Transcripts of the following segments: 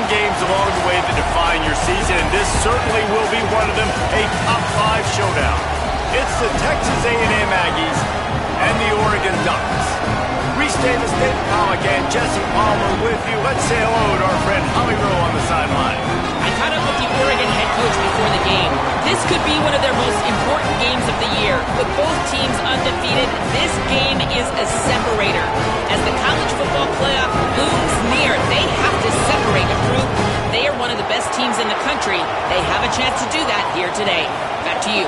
games along the way that define your season, and this certainly will be one of them, a top 5 showdown. It's the Texas A&M Aggies and the Oregon Ducks. Reese Davis, David Pollock, and Jesse Palmer with you. Let's say hello to our friend Holly Rowe on the sideline. I caught up with the Oregon head coach before the game. This could be one of their most important games of the year. With both teams undefeated, this game is a separator. As the college football playoff looms near, they have to separate a group. They are one of the best teams in the country. They have a chance to do that here today. Back to you.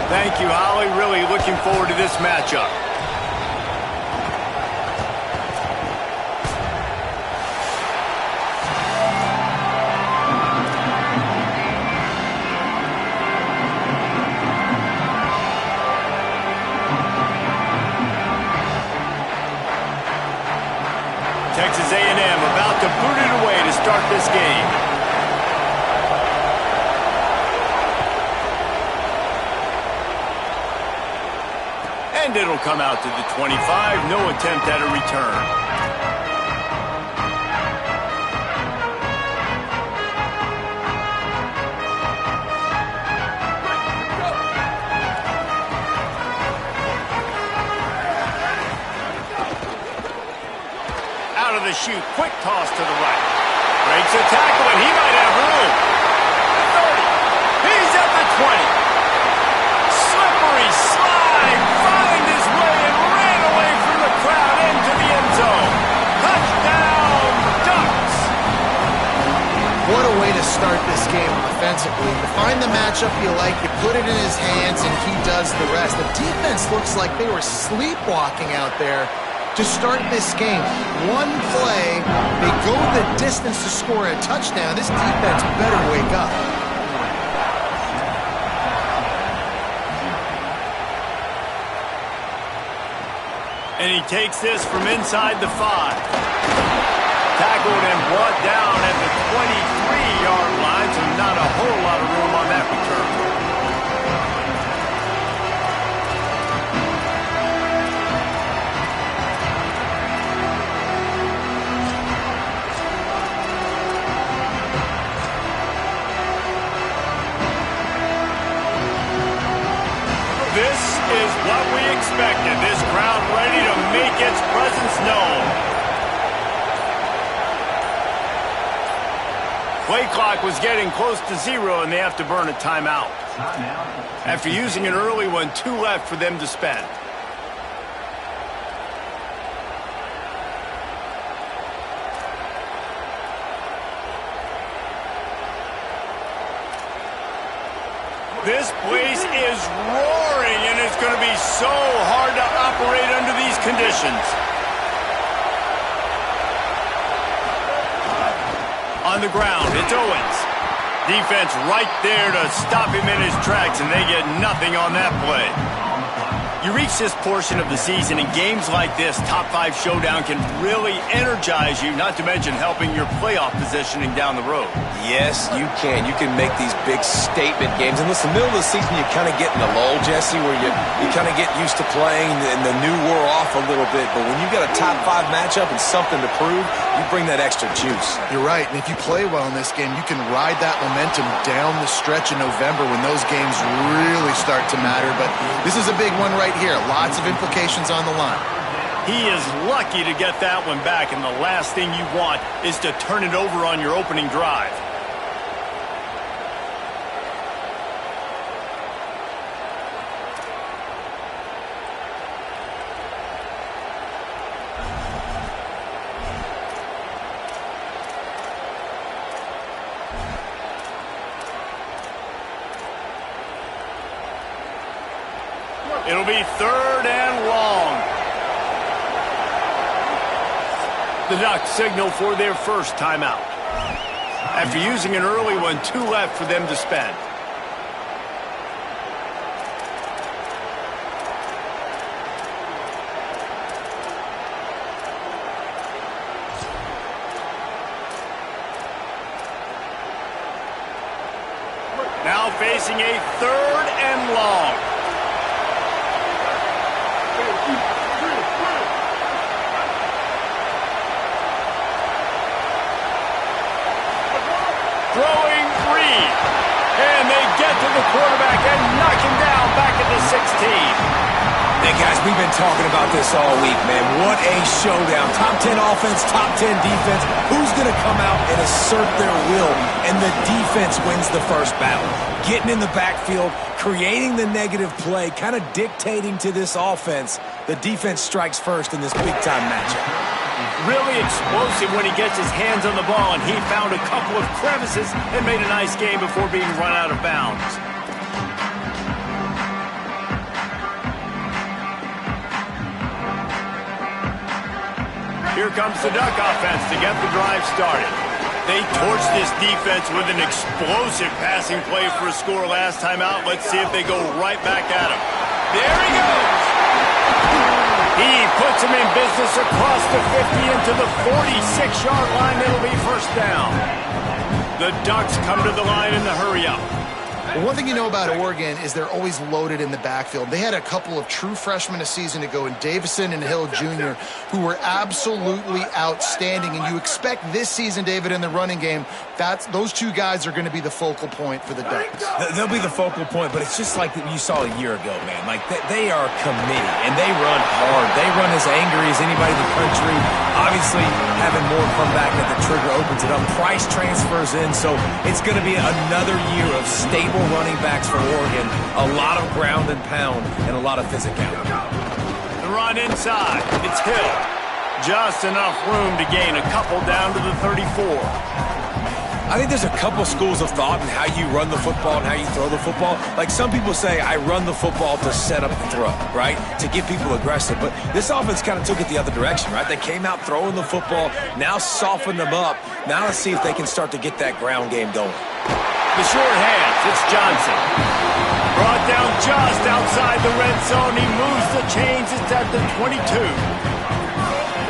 Thank you, Holly. Really looking forward to this matchup. Texas A&M about to boot it away to start this game. And it'll come out to the 25. No attempt at a return. Out of the chute, quick toss to the right. Breaks a tackle, and he might have room. 30. He's at the 20. Slippery slide, find his way and ran away from the crowd into the end zone. Touchdown, Ducks! What a way to start this game offensively. You find the matchup you like, you put it in his hands, and he does the rest. The defense looks like they were sleepwalking out there to start this game. One play, they go the distance to score a touchdown. This defense better wake up. And he takes this from inside the 5. Tackled and brought down at the 23-yard line, so not a whole lot of room on that return. This is what we expected. This crowd ready to make its presence known. Play clock was getting close to 0, and they have to burn a timeout. After using an early one, 2 left for them to spend. This place is roaring, and it's going to be so hard to operate under these conditions. On the ground, it's Owens. Defense right there to stop him in his tracks, and they get nothing on that play. You reach this portion of the season, and games like this, top 5 showdown, can really energize you, not to mention helping your playoff positioning down the road. Yes, you can. You can make these big statement games. And listen, middle of the season, you kind of get in a lull, Jesse, where you kind of get used to playing, and the new wore off a little bit. But when you got a top 5 matchup and something to prove, you bring that extra juice. You're right, and if you play well in this game, you can ride that momentum down the stretch in November when those games really start to matter. But this is a big one right here. Lots of implications on the line. He is lucky to get that one back, and the last thing you want is to turn it over on your opening drive. It'll be 3rd and long. The Ducks signal for their first timeout. After using an early one, 2 left for them to spend. Now facing a 3rd and long. throwing read. And they get to the quarterback and knock him down back at the 16. Hey, guys, we've been talking about this all week, man. What a showdown. Top 10 offense, top 10 defense. Who's going to come out and assert their will? And the defense wins the first battle. Getting in the backfield, creating the negative play, kind of dictating to this offense. The defense strikes first in this big-time matchup. Really explosive when he gets his hands on the ball, and he found a couple of crevices and made a nice game before being run out of bounds. Here comes the Duck offense to get the drive started. They torched this defense with an explosive passing play for a score last time out. Let's see if they go right back at him. There he goes! He puts him in business across the 50 into the 46-yard line. It'll be first down. The Ducks come to the line in the hurry-up. Well, one thing you know about Oregon is they're always loaded in the backfield. They had a couple of true freshmen a season ago in Davison and Hill Jr., who were absolutely outstanding. And you expect this season, David, in the running game, those two guys are going to be the focal point for the Ducks. They'll be the focal point, but it's just like you saw a year ago, man. Like, they are committed, and they run hard. They run as angry as anybody in the country. Obviously, having more come back at the trigger opens it up. Price transfers in, so it's going to be another year of stable running backs for Oregon. A lot of ground and pound and a lot of physicality. The run inside. It's Hill. Just enough room to gain a couple down to the 34. I think there's a couple schools of thought in how you run the football and how you throw the football. Like some people say, I run the football to set up the throw, right? To get people aggressive. But this offense kind of took it the other direction, right? They came out throwing the football, now softened them up. Now let's see if they can start to get that ground game going. The short hands, it's Johnson. Brought down just outside the red zone. He moves the chains. It's at the 22.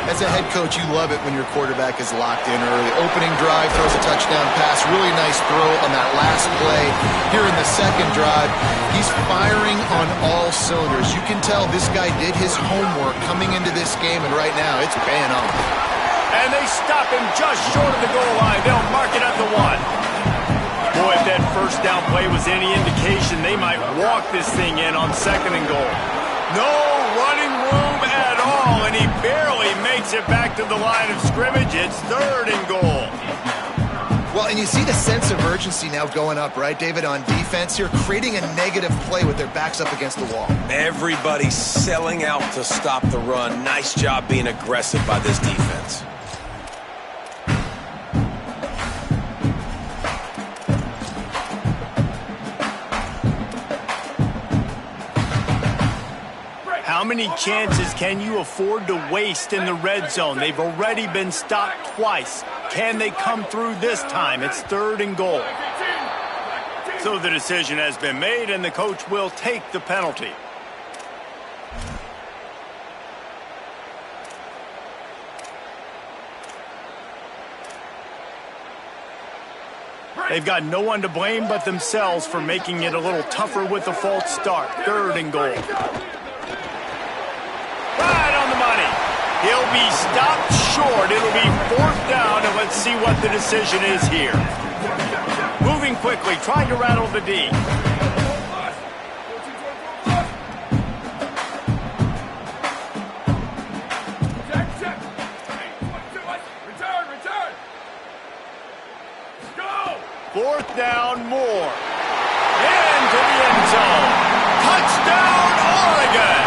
As a head coach, you love it when your quarterback is locked in early. Opening drive, throws a touchdown pass. Really nice throw on that last play. Here in the second drive, he's firing on all cylinders. You can tell this guy did his homework coming into this game, and right now it's paying off. And they stop him just short of the goal line. They'll mark it at the 1. Boy, if that first down play was any indication, they might walk this thing in on second and goal. No running room at all, and he barely makes it back to the line of scrimmage. It's third and goal. Well, and you see the sense of urgency now going up, right, David, on defense here, creating a negative play with their backs up against the wall. Everybody's selling out to stop the run. Nice job being aggressive by this defense. How many chances can you afford to waste in the red zone? They've already been stopped twice. Can they come through this time? It's third and goal. So the decision has been made, and the coach will take the penalty. They've got no one to blame but themselves for making it a little tougher with the false start. Third and goal. Right on the money. He'll be stopped short. It'll be fourth down, and let's see what the decision is here. Moving quickly, trying to rattle the D. Fourth down, more. Into the end zone. Touchdown, Oregon!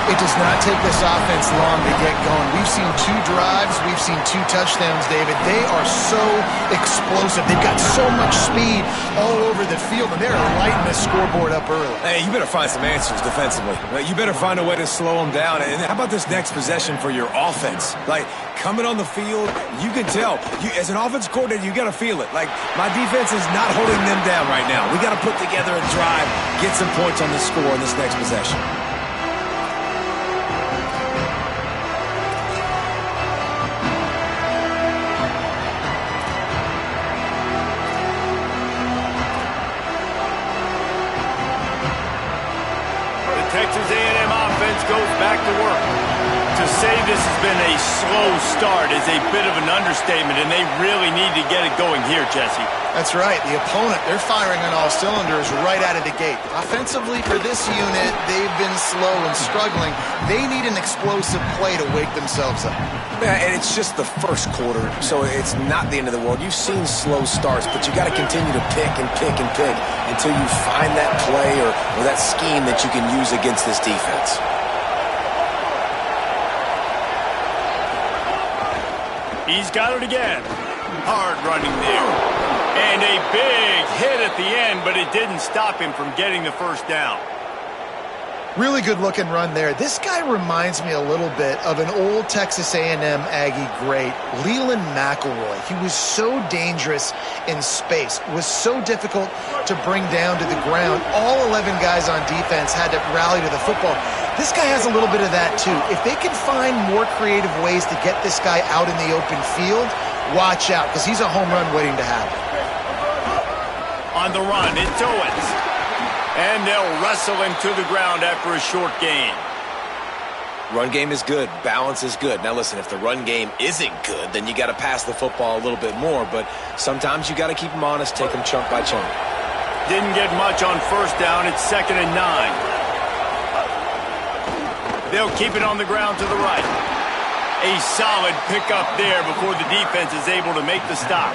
It does not take this offense long to get going. We've seen 2 drives. We've seen 2 touchdowns, David. They are so explosive. They've got so much speed all over the field, and they're lighting the scoreboard up early. Hey, you better find some answers defensively. You better find a way to slow them down. And how about this next possession for your offense? Like, coming on the field, you can tell. As an offense coordinator, you got to feel it. Like, my defense is not holding them down right now. We got to put together a drive, get some points on the score in this next possession. Texas A&M offense goes back to work. To To say this has been a slow start is a bit of an understatement, and they really need to get it going here, Jesse. That's right. The opponent, they're firing on all cylinders right out of the gate. Offensively, for this unit, they've been slow and struggling. They need an explosive play to wake themselves up. Yeah, and it's just the first quarter, so it's not the end of the world. You've seen slow starts, but you got to continue to pick and pick and pick until you find that play or that scheme that you can use against this defense. He's got it again. Hard running there. And a big hit at the end, but it didn't stop him from getting the first down. Really good-looking run there. This guy reminds me a little bit of an old Texas A&M Aggie great, Leland McElroy. He was so dangerous in space, was so difficult to bring down to the ground. All 11 guys on defense had to rally to the football. This guy has a little bit of that, too. If they can find more creative ways to get this guy out in the open field, watch out, because he's a home run waiting to happen. On the run, it's Owens. And they'll wrestle him to the ground after a short gain. Run game is good. Balance is good. Now, listen, if the run game isn't good, then you got to pass the football a little bit more. But sometimes you got to keep them honest, take them chunk by chunk. Didn't get much on first down. It's 2nd and 9. They'll keep it on the ground to the right. A solid pickup there before the defense is able to make the stop.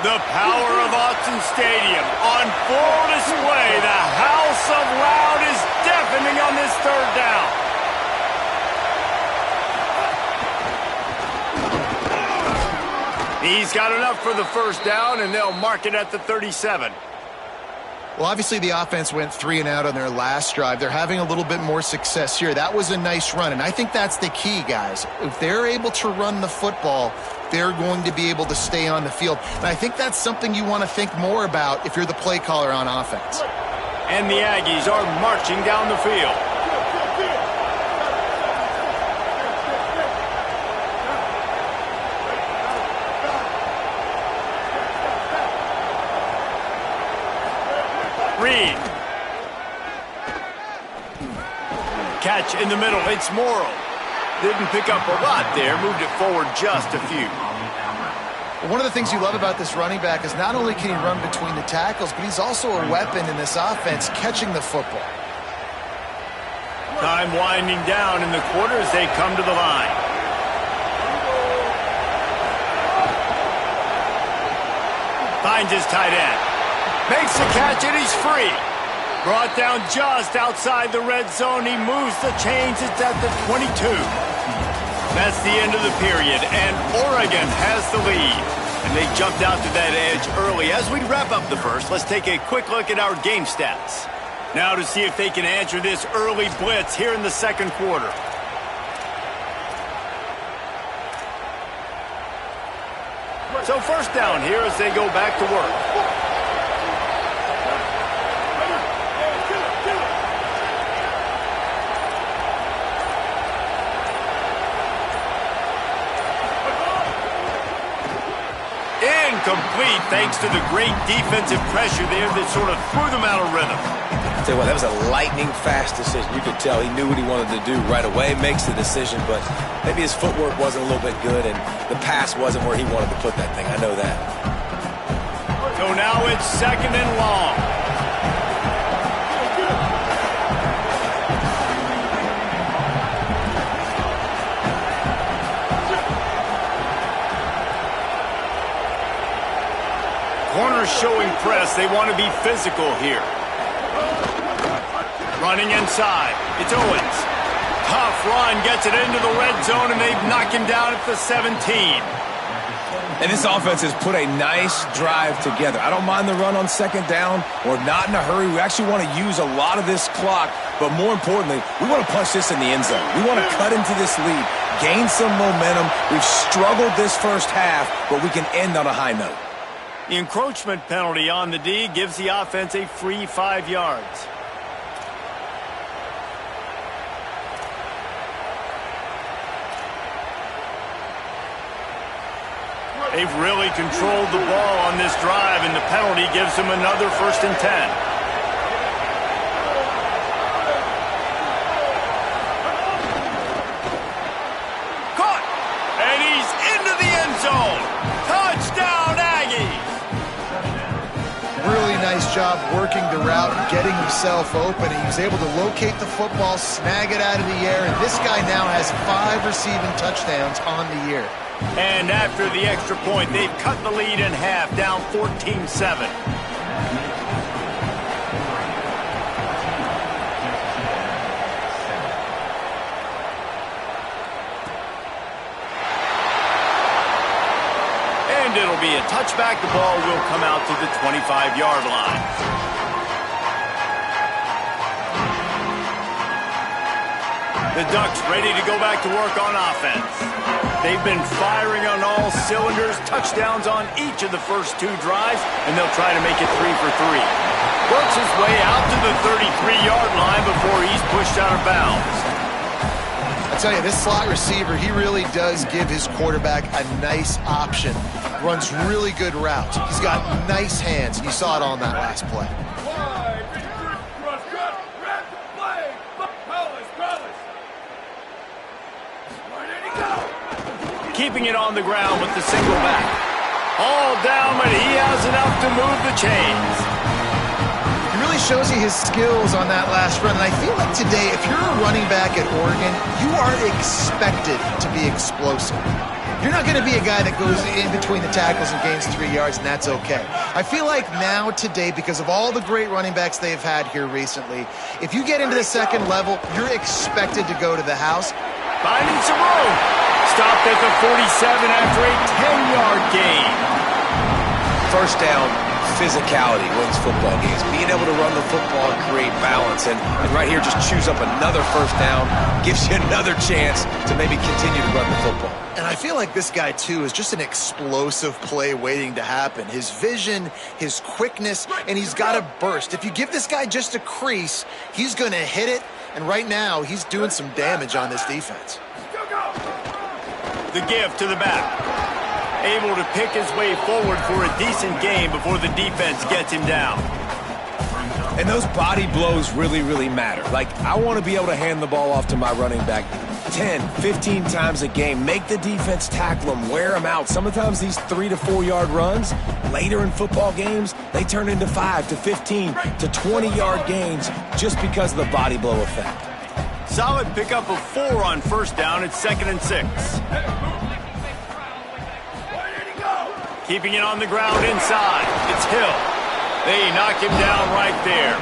The power of Autzen Stadium on full display. The house of loud is deafening on this 3rd down. He's got enough for the first down, and they'll mark it at the 37. Well, obviously the offense went 3 and out on their last drive. They're having a little bit more success here. That was a nice run, and I think that's the key, guys. If they're able to run the football, they're going to be able to stay on the field. And I think that's something you want to think more about if you're the play caller on offense. And the Aggies are marching down the field. Reed. Catch in the middle. It's Morrow. Didn't pick up a lot there. Moved it forward just a few. One of the things you love about this running back is not only can he run between the tackles, but he's also a weapon in this offense catching the football. Time winding down in the quarter as they come to the line. Finds his tight end. Makes the catch and he's free. Brought down just outside the red zone. He moves the chains. It's at the 22. That's the end of the period, and Oregon has the lead. And they jumped out to that edge early. As we wrap up the first, let's take a quick look at our game stats. Now to see if they can answer this early blitz here in the 2nd quarter. So first down here as they go back to work. Incomplete thanks to the great defensive pressure there that sort of threw them out of rhythm. Tell you what, that was a lightning-fast decision. You could tell he knew what he wanted to do right away, makes the decision, but maybe his footwork wasn't a little bit good, and the pass wasn't where he wanted to put that thing. I know that. So now it's 2nd and long. Corners showing press. They want to be physical here. Running inside. It's Owens. Tough run. Gets it into the red zone, and they've knocked him down at the 17. And this offense has put a nice drive together. I don't mind the run on 2nd down. We're not in a hurry. We actually want to use a lot of this clock, but more importantly, we want to punch this in the end zone. We want to cut into this lead, gain some momentum. We've struggled this first half, but we can end on a high note. The encroachment penalty on the D gives the offense a free 5 yards. They've really controlled the ball on this drive, and the penalty gives them another 1st and 10. Caught! And he's into the end zone. Touchdown, Aggies! Really nice job working the route and getting himself open. He was able to locate the football, snag it out of the air, and this guy now has 5 receiving touchdowns on the year. And after the extra point, they've cut the lead in half, down 14-7. And it'll be a touchback. The ball will come out to the 25-yard line. The Ducks ready to go back to work on offense. They've been firing on all cylinders, touchdowns on each of the first 2 drives, and they'll try to make it 3 for 3. Works his way out to the 33-yard line before he's pushed out of bounds. I tell you, this slot receiver, he really does give his quarterback a nice option. Runs really good routes. He's got nice hands, and you saw it on that last play. Keeping it on the ground with the single back. All down, but he has enough to move the chains. He really shows you his skills on that last run, and I feel like today, if you're a running back at Oregon, you are expected to be explosive. You're not going to be a guy that goes in between the tackles and gains 3 yards, and that's okay. I feel like now, today, because of all the great running backs they've had here recently, if you get into the second level, you're expected to go to the house. Finding some room. Stopped at the 47 after a 10-yard gain. First down, physicality wins football games. Being able to run the football and create balance. And right here, just choose up another first down. Gives you another chance to maybe continue to run the football. And I feel like this guy, too, is just an explosive play waiting to happen. His vision, his quickness, and he's got a burst. If you give this guy just a crease, he's going to hit it. And right now, he's doing some damage on this defense. The give to the back. Able to pick his way forward for a decent gain before the defense gets him down. And those body blows really, really matter. Like, I want to be able to hand the ball off to my running back 10, 15 times a game. Make the defense tackle him, wear him out. Sometimes these 3 to 4 yard runs, later in football games, they turn into 5 to 15 to 20-yard gains just because of the body blow effect. Solid pickup of 4 on first down. It's 2nd and 6. Keeping it on the ground inside. It's Hill. They knock him down right there.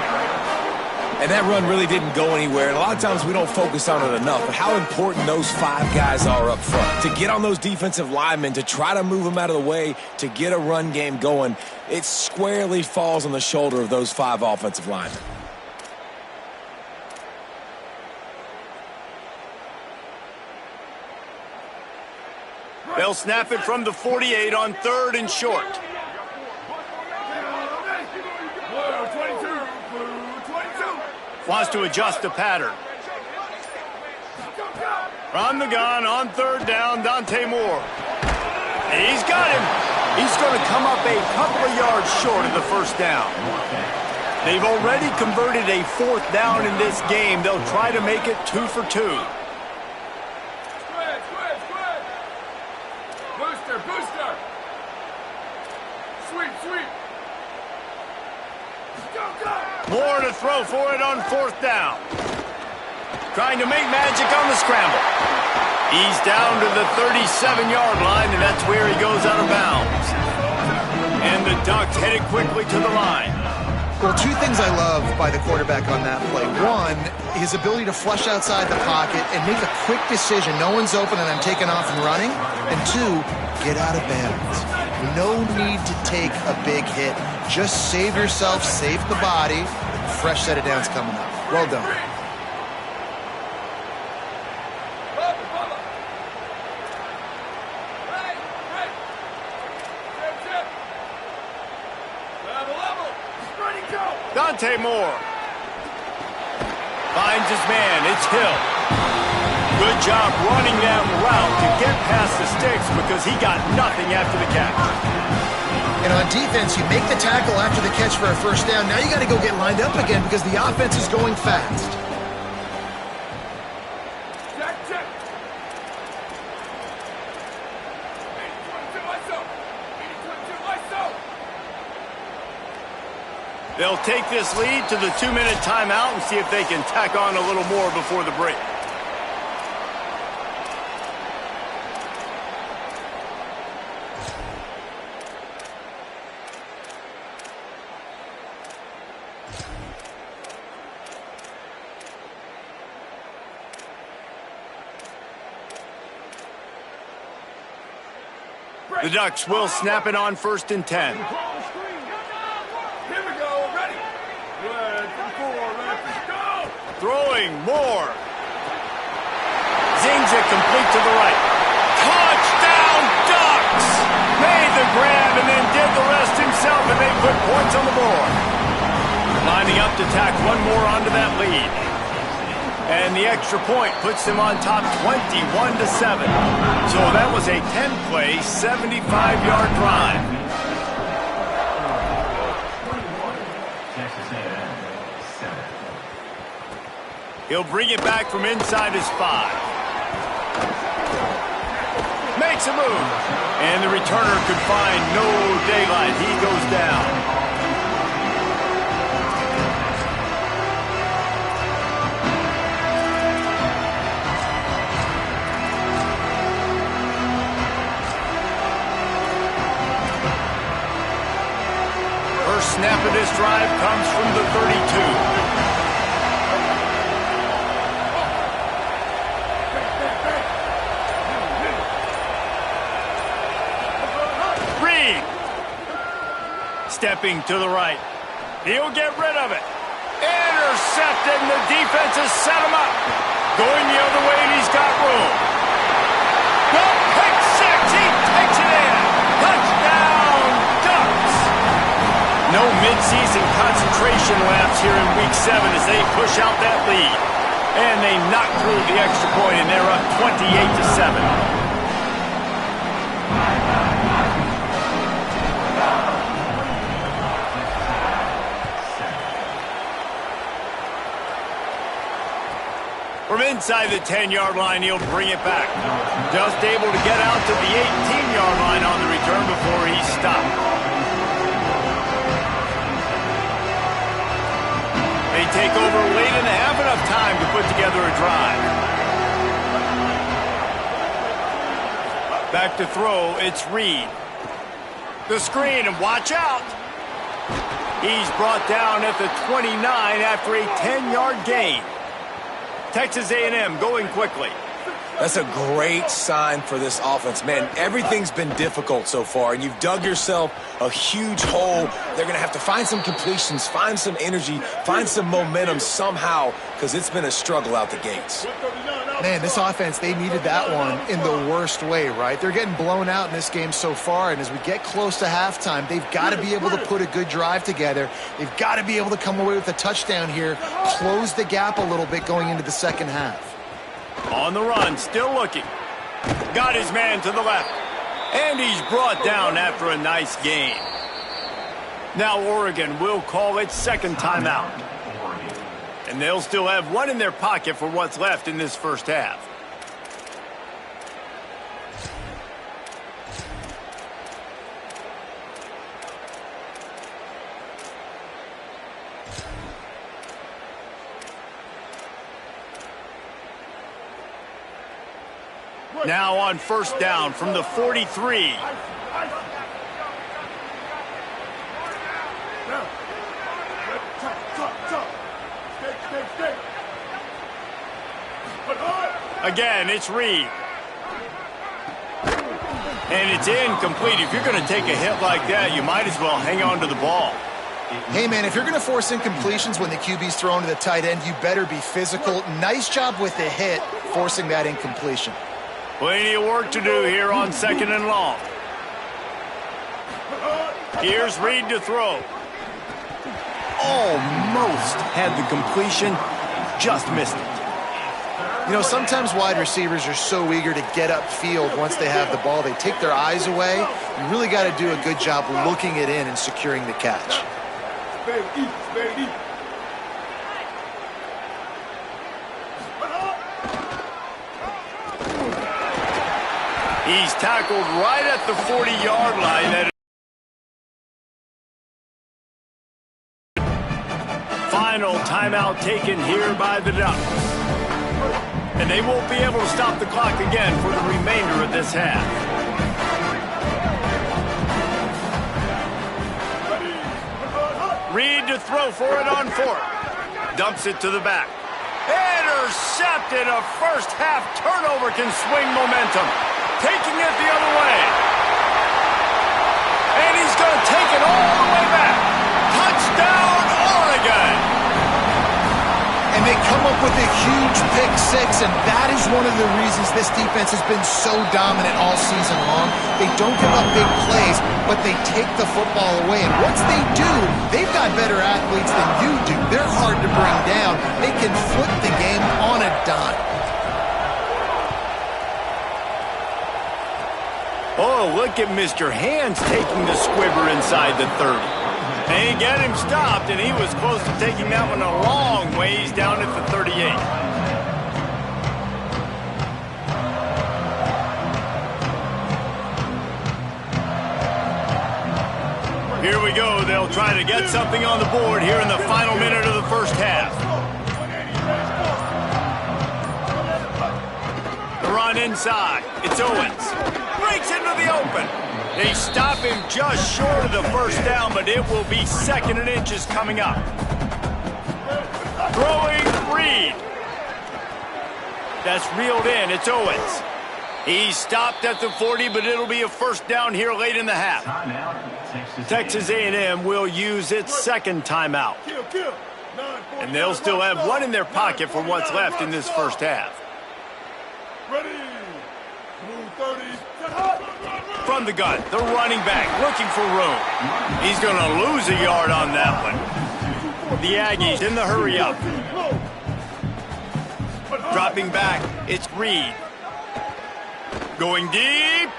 And that run really didn't go anywhere. And a lot of times we don't focus on it enough. But how important those 5 guys are up front. To get on those defensive linemen, to try to move them out of the way, to get a run game going, it squarely falls on the shoulder of those 5 offensive linemen. They'll snap it from the 48 on 3rd and short. Wants to adjust the pattern. From the gun on 3rd down, Dante Moore. He's got him. He's going to come up a couple of yards short of the first down. They've already converted a 4th down in this game. They'll try to make it 2 for 2. Moore to throw for it on 4th down. Trying to make magic on the scramble. He's down to the 37-yard line, and that's where he goes out of bounds. And the Ducks headed quickly to the line. Well, 2 things I love by the quarterback on that play. 1, his ability to flush outside the pocket and make a quick decision. No one's open and I'm taking off and running. And 2, get out of bounds. No need to take a big hit. Just save yourself, save the body. Fresh set of downs coming up. Well done. Dante Moore finds his man. It's Hill. Good job running that route to get past the sticks because he got nothing after the catch. And on defense, you make the tackle after the catch for a first down. Now you got to go get lined up again because the offense is going fast. They'll take this lead to the 2-minute timeout and see if they can tack on a little more before the break. The Ducks will snap it on 1st and 10. Throwing more. Zings it complete to the right. Touchdown, Ducks! Made the grab and then did the rest himself, and they put points on the board. Lining up to tack one more onto that lead. And the extra point puts them on top 21-7. So that was a 10-play, 75-yard drive. He'll bring it back from inside his 5. Makes a move. And the returner could find no daylight. He goes down. First snap of this drive comes from the 32. Stepping to the right. He'll get rid of it. Intercepted, and the defense has set him up. Going the other way, and he's got room. No, pick 6. He takes it in. Touchdown, Ducks. No midseason concentration lapse here in Week 7 as they push out that lead. And they knock through the extra point, and they're up 28-7. From inside the 10-yard line, he'll bring it back. Just able to get out to the 18-yard line on the return before he's stopped. They take over late and have enough time to put together a drive. Back to throw, it's Reed. The screen, and watch out. He's brought down at the 29 after a 10-yard gain. Texas A&M going quickly. That's a great sign for this offense. Man, everything's been difficult so far, and you've dug yourself a huge hole. They're going to have to find some completions, find some energy, find some momentum somehow, because it's been a struggle out the gates. Man, this offense, they needed that one in the worst way, right? They're getting blown out in this game so far, and as we get close to halftime, they've got to be able to put a good drive together. They've got to be able to come away with a touchdown here, close the gap a little bit going into the second half. On the run, still looking. Got his man to the left. And he's brought down after a nice gain. Now Oregon will call its second timeout. And they'll still have one in their pocket for what's left in this first half. Now on first down from the 43. Again, it's Reed. And it's incomplete. If you're going to take a hit like that, you might as well hang on to the ball. Hey, man, if you're going to force incompletions when the QB's thrown to the tight end, you better be physical. Nice job with the hit, forcing that incompletion. Plenty of work to do here on second and long. Here's Reed to throw. Almost had the completion, just missed it. You know, sometimes wide receivers are so eager to get upfield once they have the ball. They take their eyes away. You really got to do a good job looking it in and securing the catch. He's tackled right at the 40-yard line. Final timeout taken here by the Ducks. And they won't be able to stop the clock again for the remainder of this half. Reed to throw for it on fourth. Dumps it to the back. Intercepted. A first half turnover can swing momentum. Taking it the other way. And he's going to take it all the way back. Touchdown, Oregon. And they come up with a huge pick six, and that is one of the reasons this defense has been so dominant all season long. They don't give up big plays, but they take the football away. And once they do, they've got better athletes than you do. They're hard to bring down. They can flip the game on a dime. Oh, look at Mr. Hands taking the squibber inside the 30. They get him stopped, and he was close to taking that one a long ways down at the 38. Here we go. They'll try to get something on the board here in the final minute of the first half. The run inside. It's Owens. Breaks into the open. They stop him just short of the first down, but it will be 2nd and inches coming up. Throwing Reed. That's reeled in. It's Owens. He stopped at the 40, but it'll be a first down here late in the half. Texas A&M will use its 2nd timeout. And they'll still have one in their pocket for what's left in this first half. From the gun, the running back looking for room. He's going to lose a yard on that one. The Aggies in the hurry up. Dropping back, it's Reed. Going deep.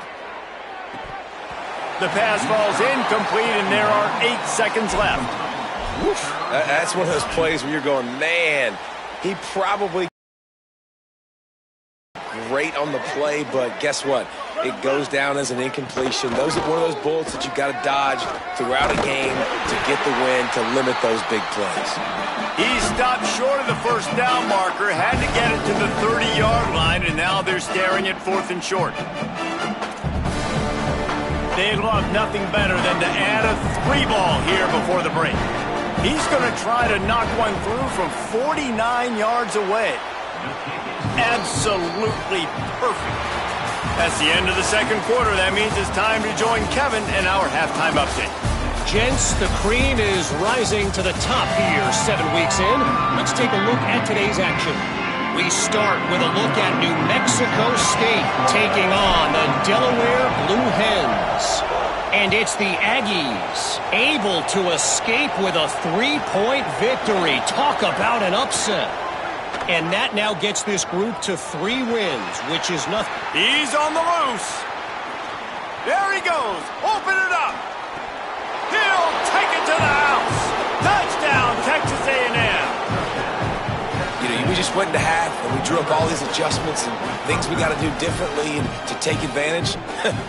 The pass falls incomplete, and there are 8 seconds left. Woof. That's one of those plays where you're going, man, he probably great on the play, but guess what? It goes down as an incompletion. Those are one of those bullets that you got to dodge throughout a game to get the win, to limit those big plays. He stopped short of the first down marker, had to get it to the 30-yard line, and now they're staring at 4th and short. They'd love nothing better than to add a 3-ball here before the break. He's going to try to knock one through from 49 yards away. Absolutely perfect. That's the end of the second quarter. That means it's time to join Kevin in our halftime update. Gents, the cream is rising to the top here 7 weeks in. Let's take a look at today's action. We start with a look at New Mexico State taking on the Delaware Blue Hens. And it's the Aggies able to escape with a 3-point victory. Talk about an upset. And that now gets this group to 3 wins, which is nothing. He's on the loose. There he goes. Open it up. He'll take it to the house. Touchdown, Texas A&M. You know, we just went into half, and we drew up all these adjustments and things we got to do differently and to take advantage.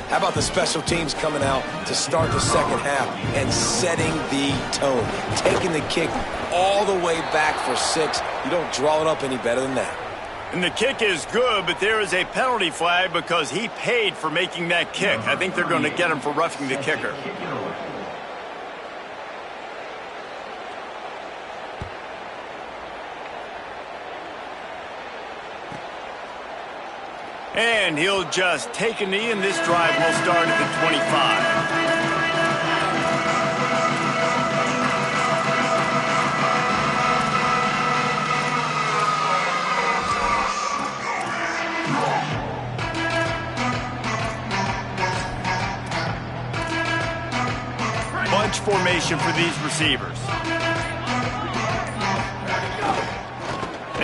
How about the special teams coming out to start the second half and setting the tone, taking the kick all the way back for 6. You don't draw it up any better than that. And the kick is good, but there is a penalty flag because he paid for making that kick. I think they're going to get him for roughing the kicker. And he'll just take a knee, and this drive will start at the 25. Bunch formation for these receivers.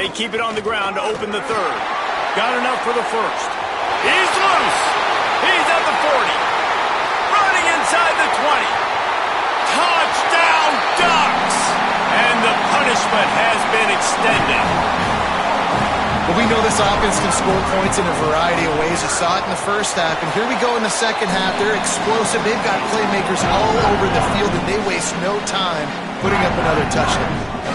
They keep it on the ground to open the third. Got enough for the first. He's loose. He's at the 40. Running inside the 20. Touchdown Ducks! And the punishment has been extended. But we know this offense can score points in a variety of ways. You saw it in the first half, and here we go in the second half. They're explosive. They've got playmakers all over the field, and they waste no time putting up another touchdown.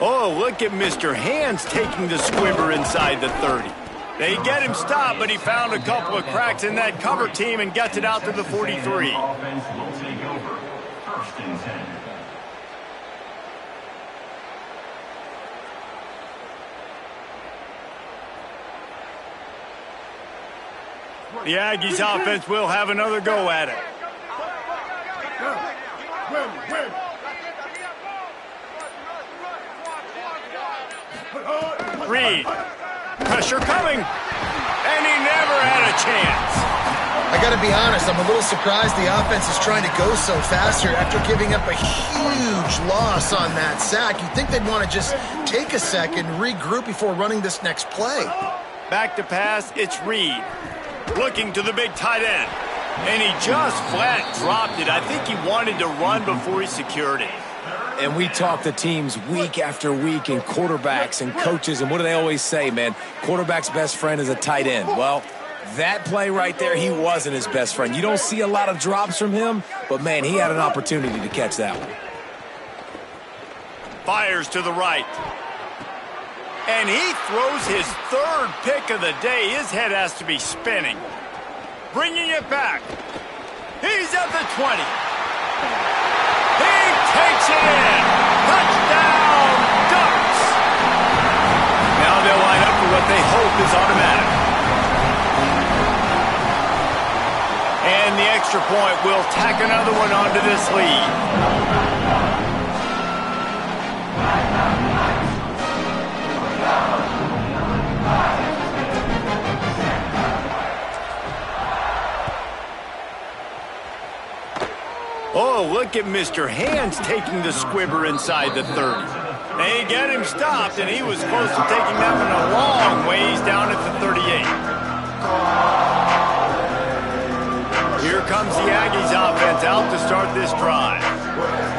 Oh, look at Mr. Hands taking the squibber inside the 30. They get him stopped, but he found a couple of cracks in that cover team and gets it out to the 43. Offense will take over. 1st and 10. The Aggies offense will have another go at it. Reed. Pressure coming. And he never had a chance. I got to be honest, I'm a little surprised the offense is trying to go so fast here after giving up a huge loss on that sack. You'd think they'd want to just take a second, regroup before running this next play. Back to pass, it's Reed. Looking to the big tight end. And he just flat dropped it. I think he wanted to run before he secured it. And we talk to teams week after week and quarterbacks and coaches, and what do they always say, man? Quarterback's best friend is a tight end. Well, that play right there, he wasn't his best friend. You don't see a lot of drops from him, but, man, he had an opportunity to catch that one. Fires to the right. And he throws his third pick of the day. His head has to be spinning. Bringing it back. He's at the 20. He takes it in. Touchdown, Ducks. Now they'll line up for what they hope is automatic. And the extra point will tack another one onto this lead. Oh, look at Mr. Hands taking the squibber inside the 30. They get him stopped, and he was close to taking that one a long ways down at the 38. Here comes the Aggies offense out to start this drive.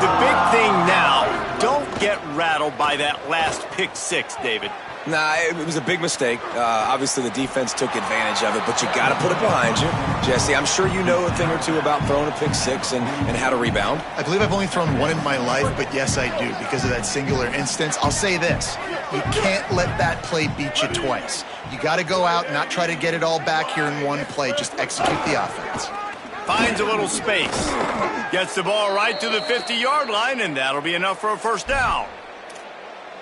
The big thing now, don't get rattled by that last pick six, David. Nah, it was a big mistake. Obviously, the defense took advantage of it, but you got to put it behind you. Jesse, I'm sure you know a thing or two about throwing a pick six and how to rebound. I believe I've only thrown one in my life, but yes, I do, because of that singular instance. I'll say this. You can't let that play beat you twice. You got to go out and not try to get it all back here in one play. Just execute the offense. Finds a little space. Gets the ball right to the 50-yard line, and that'll be enough for a first down.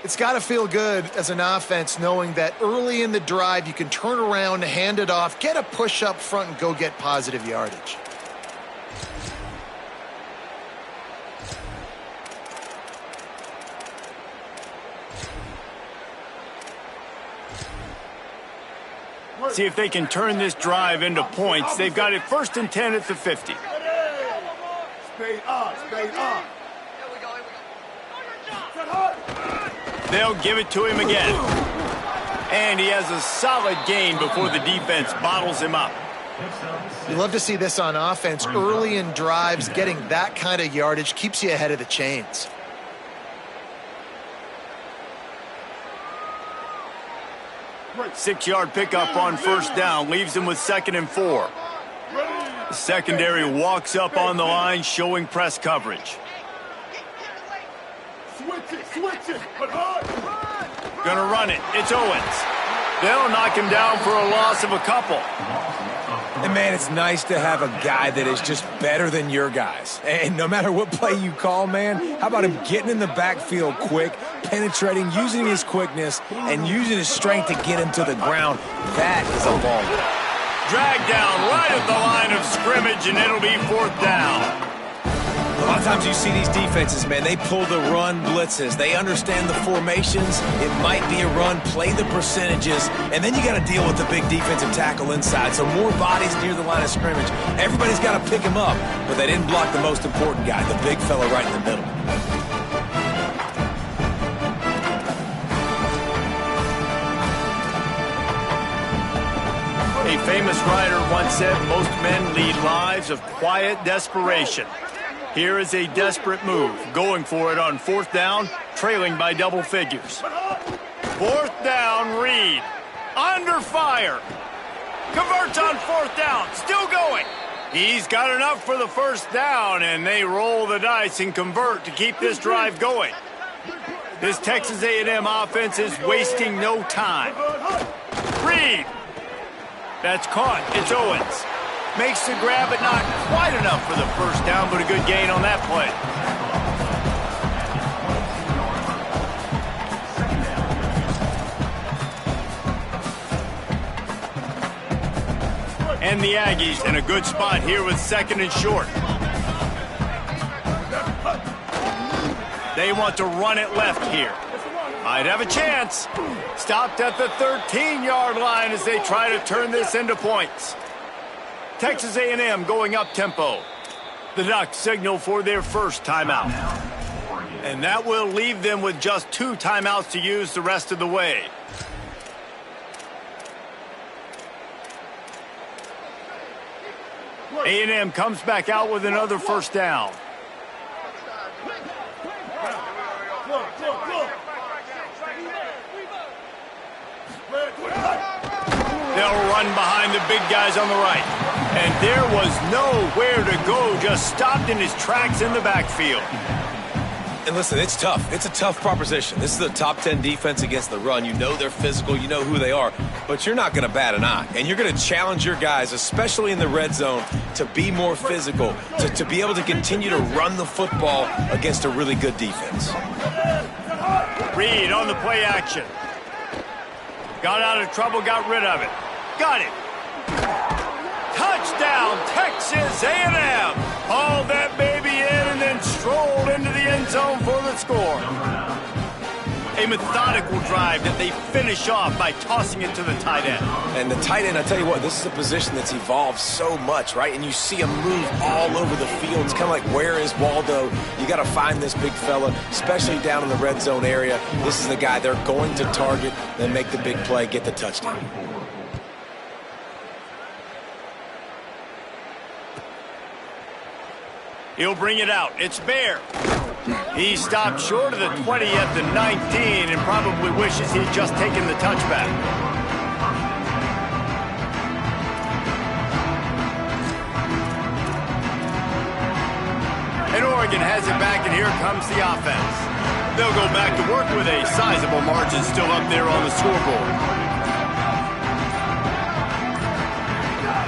It's got to feel good as an offense knowing that early in the drive you can turn around, hand it off, get a push up front, and go get positive yardage. See if they can turn this drive into points. They've got it 1st and 10 at the 50. Spade up, spade up. They'll give it to him again. And he has a solid gain before the defense bottles him up. You love to see this on offense. Early in drives, getting that kind of yardage keeps you ahead of the chains. Six-yard pickup on first down. Leaves him with 2nd and 4. The secondary walks up on the line, showing press coverage. Switch it. Gonna run it. It's Owens. They'll knock him down for a loss of a couple. And, man, it's nice to have a guy that is just better than your guys. And no matter what play you call, man, how about him getting in the backfield quick, penetrating, using his quickness, and using his strength to get him to the ground. That is a ball. Dragged down right at the line of scrimmage, and it'll be 4th down. A lot of times you see these defenses, man, they pull the run blitzes. They understand the formations. It might be a run, play the percentages, and then you got to deal with the big defensive tackle inside. So more bodies near the line of scrimmage. Everybody's got to pick him up, but they didn't block the most important guy, the big fella right in the middle. A famous writer once said, most men lead lives of quiet desperation. Here is a desperate move, going for it on 4th down, trailing by double figures. 4th down, Reed. Under fire. Converts on 4th down, still going. He's got enough for the 1st down, and they roll the dice and convert to keep this drive going. This Texas A&M offense is wasting no time. Reed. That's caught. It's Owens. Makes the grab, but not quite enough for the 1st down, but a good gain on that play. And the Aggies in a good spot here with 2nd and short. They want to run it left here. Might have a chance. Stopped at the 13-yard line as they try to turn this into points. Texas A&M going up tempo. The Ducks signal for their first timeout. And that will leave them with just 2 timeouts to use the rest of the way. A&M comes back out with another 1st down. They'll run behind the big guys on the right. And there was nowhere to go, just stopped in his tracks in the backfield. And listen, it's tough. It's a tough proposition. This is a top 10 defense against the run. You know they're physical. You know who they are. But you're not going to bat an eye. And you're going to challenge your guys, especially in the red zone, to be more physical, to be able to continue to run the football against a really good defense. Reed on the play action. Got out of trouble, got rid of it. Got it. Touchdown, Texas A&M. Hauled that baby in and then strolled into the end zone for the score. A methodical drive that they finish off by tossing it to the tight end. And the tight end, I tell you what, this is a position that's evolved so much, right? And you see him move all over the field. It's kind of like, where is Waldo? You got to find this big fella, especially down in the red zone area. This is the guy they're going to target, then make the big play, get the touchdown. He'll bring it out. It's Bear. He stopped short of the 20 at the 19 and probably wishes he'd just taken the touchback. And Oregon has it back, and here comes the offense. They'll go back to work with a sizable margin still up there on the scoreboard.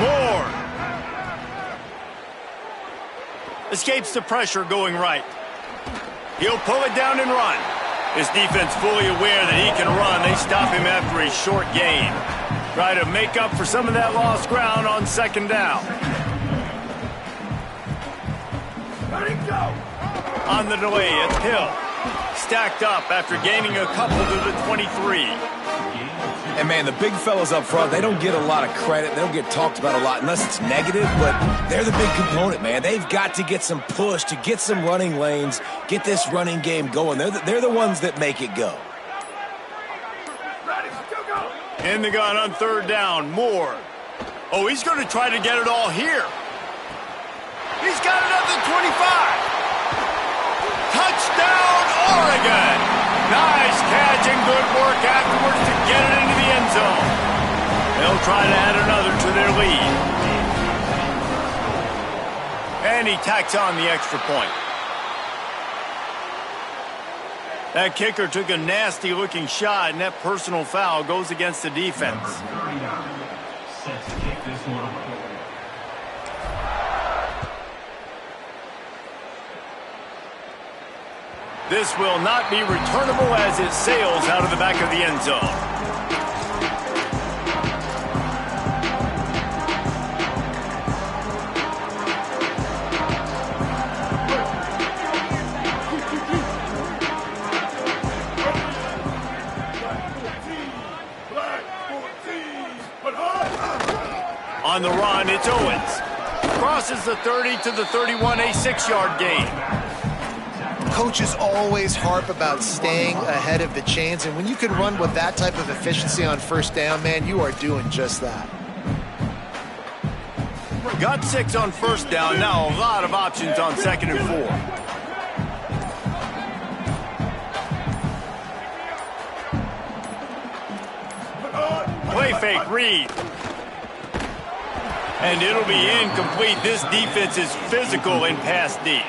Moore. Escapes the pressure going right. He'll pull it down and run. His defense fully aware that he can run. They stop him after a short gain. Try to make up for some of that lost ground on 2nd down. On the delay, it's Hill. Stacked up after gaining a couple to the 23. And, man, the big fellas up front, they don't get a lot of credit. They don't get talked about a lot unless it's negative, but they're the big component, man. They've got to get some push, to get some running lanes, get this running game going. They're the ones that make it go. In the gun on 3rd down, Moore. Oh, he's going to try to get it all here. He's got it at the 25. Touchdown, Oregon! Nice catch and good work afterwards to get it into the end zone. They'll try to add another to their lead. And he tacks on the extra point. That kicker took a nasty-looking shot, and that personal foul goes against the defense. Set to kick this one away. This will not be returnable as it sails out of the back of the end zone. On the run, it's Owens. Crosses the 30 to the 31, a 6-yard gain. Coaches always harp about staying ahead of the chains, and when you can run with that type of efficiency on first down, man, you are doing just that. Got 6 on first down. Now a lot of options on 2nd and 4. Play fake, read. And it'll be incomplete. This defense is physical in pass deep.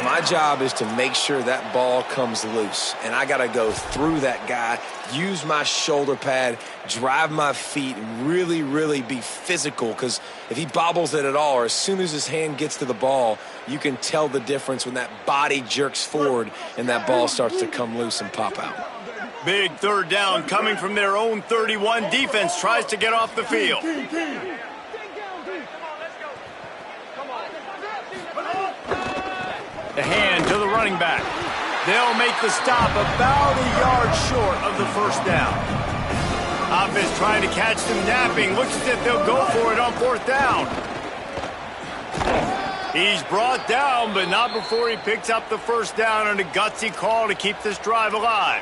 My job is to make sure that ball comes loose, and I got to go through that guy, use my shoulder pad, drive my feet, and really, really be physical, because if he bobbles it at all, or as soon as his hand gets to the ball, you can tell the difference when that body jerks forward and that ball starts to come loose and pop out. Big 3rd down coming from their own 31. Defense tries to get off the field. The hand to the running back. They'll make the stop about a yard short of the first down. Offense trying to catch them napping. Looks as if they'll go for it on 4th down. He's brought down, but not before he picks up the first down on a gutsy call to keep this drive alive.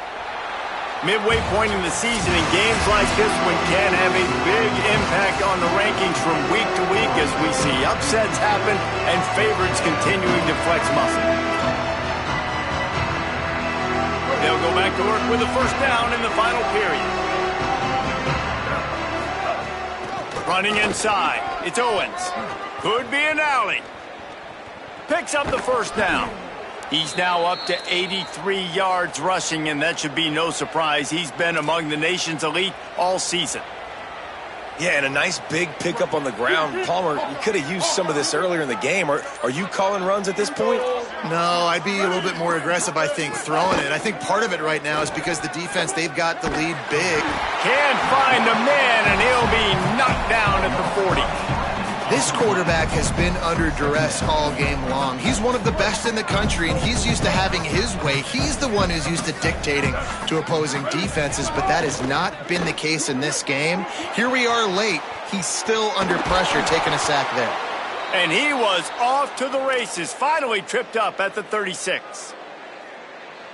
Midway point in the season, and games like this one can have a big impact on the rankings from week to week as we see upsets happen and favorites continuing to flex muscle. They'll go back to work with the first down in the final period. Running inside, it's Owens. Could be an alley. Picks up the first down. He's now up to 83 yards rushing, and that should be no surprise. He's been among the nation's elite all season. Yeah, and a nice big pickup on the ground. Palmer, you could have used some of this earlier in the game. Are you calling runs at this point? No, I'd be a little bit more aggressive, I think, throwing it. I think part of it right now is because the defense, they've got the lead big. Can't find a man, and he'll be knocked down at the 40. This quarterback has been under duress all game long. He's one of the best in the country, and he's used to having his way. He's the one who's used to dictating to opposing defenses, but that has not been the case in this game. Here we are late. He's still under pressure, taking a sack there. And he was off to the races, finally tripped up at the 36.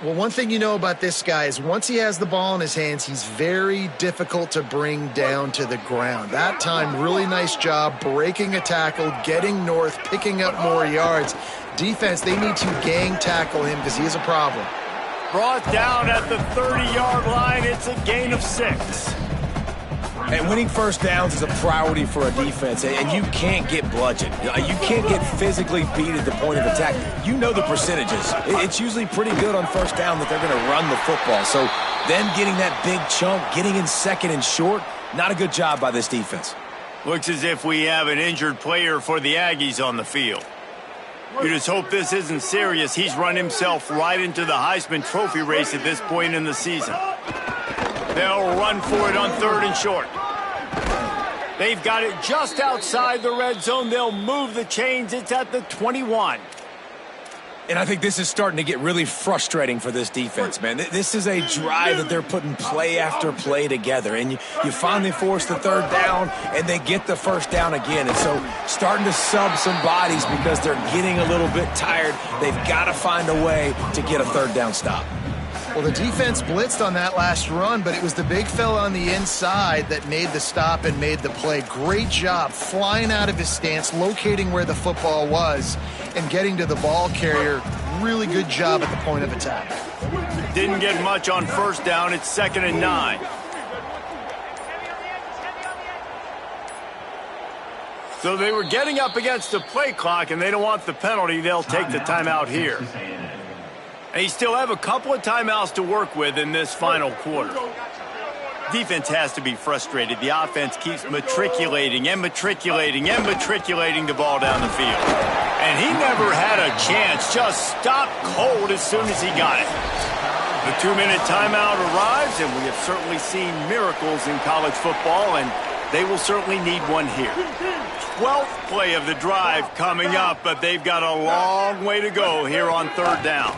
Well, one thing you know about this guy is once he has the ball in his hands, he's very difficult to bring down to the ground. That time, really nice job breaking a tackle, getting north, picking up more yards. Defense, they need to gang tackle him because he is a problem. Brought down at the 30-yard line. It's a gain of 6. And winning first downs is a priority for a defense, and you can't get bludgeoned. You can't get physically beat at the point of attack. You know the percentages. It's usually pretty good on first down that they're going to run the football. So then getting that big chunk, getting in 2nd and short, not a good job by this defense. Looks as if we have an injured player for the Aggies on the field. You just hope this isn't serious. He's run himself right into the Heisman Trophy race at this point in the season. They'll run for it on 3rd and short. They've got it just outside the red zone. They'll move the chains. It's at the 21. And I think this is starting to get really frustrating for this defense, man. This is a drive that they're putting play after play together. And you finally force the 3rd down, and they get the first down again. And so starting to sub some bodies because they're getting a little bit tired. They've got to find a way to get a 3rd down stop. Well, the defense blitzed on that last run, but it was the big fella on the inside that made the stop and made the play. Great job flying out of his stance, locating where the football was, and getting to the ball carrier. Really good job at the point of attack. Didn't get much on first down. It's 2nd and 9. So they were getting up against the play clock, and they don't want the penalty. They'll take the timeout here. They still have a couple of timeouts to work with in this final quarter. Defense has to be frustrated. The offense keeps matriculating and matriculating and matriculating the ball down the field. And he never had a chance. Just stopped cold as soon as he got it. The 2-minute timeout arrives, and we have certainly seen miracles in college football, and they will certainly need one here. 12th play of the drive coming up, but they've got a long way to go here on 3rd down.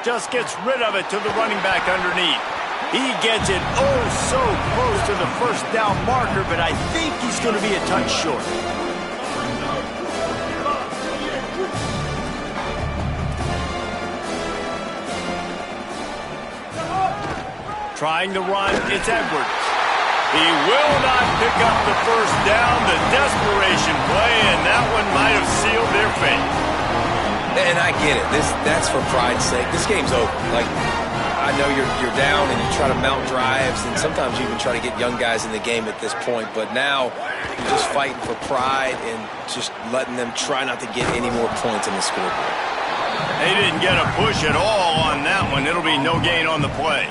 Just gets rid of it to the running back underneath. He gets it oh so close to the first down marker, but I think he's going to be a touch short. Trying to run, it's Edwards. He will not pick up the first down. The desperation play, and that one might have sealed their fate. And I get it. That's for pride's sake. This game's over. Like, I know you're down and you try to mount drives, and sometimes you even try to get young guys in the game at this point. But now you're just fighting for pride and just letting them try not to get any more points in the scoreboard. They didn't get a push at all on that one. It'll be no gain on the play.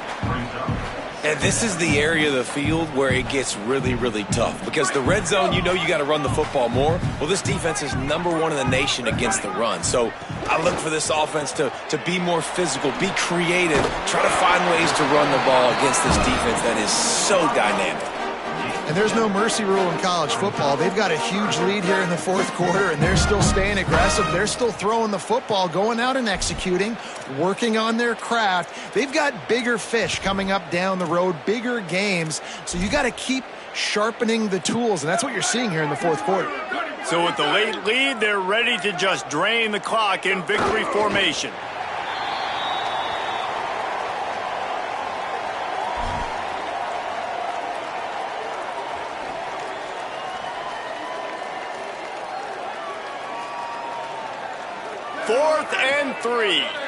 And this is the area of the field where it gets really, really tough. Because the red zone, you know you got to run the football more. Well, this defense is #1 in the nation against the run. So I look for this offense to be more physical, be creative, try to find ways to run the ball against this defense that is so dynamic. And there's no mercy rule in college football. They've got a huge lead here in the fourth quarter, and they're still staying aggressive. They're still throwing the football, going out and executing, working on their craft. They've got bigger fish coming up down the road, bigger games. So you got to keep sharpening the tools, and that's what you're seeing here in the fourth quarter. So with the late lead, they're ready to just drain the clock in victory formation. Fourth and 3.